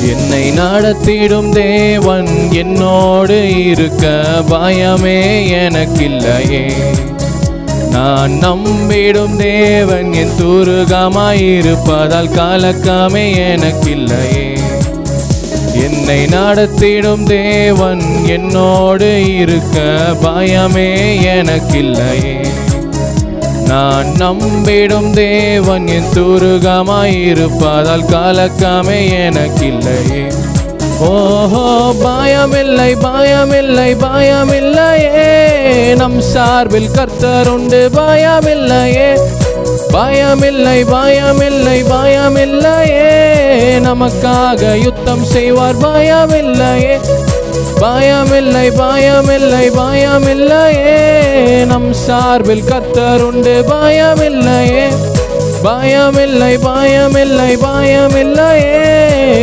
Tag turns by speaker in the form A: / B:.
A: என்னை நடத்திடும் தேவன் என்னோடு இருக்க பயமே எனக்கில்லையே. நான் நம்பிடும் தேவன் என் துருகமாயிருப்பதால் கலக்கமே எனக்கில்லையே. என்னை நடத்திடும் தேவன் என்னோடு இருக்க பயமே எனக்கில்லையே. நான் நம்பிடும் தேவன் என் துருகமாயிருப்பதால் கலக்கமே எனக்கில்லையே. ஓஹோ, பயமில்லை பயமில்லை பயமில்லையே, நம் சார்பில் கர்த்தர் உண்டு பயமில்லையே. பயமில்லை பயமில்லை பயமில்லையே, நமக்காக யுத்தம் செய்வார் பயமில்லையே. பயமில்லை பயமில்லை பயமில்லையே, நம் சார்பில் கர்த்தர் உண்டு பயமில்லையே. பயமில்லை பயமில்லை பயமில்லையே.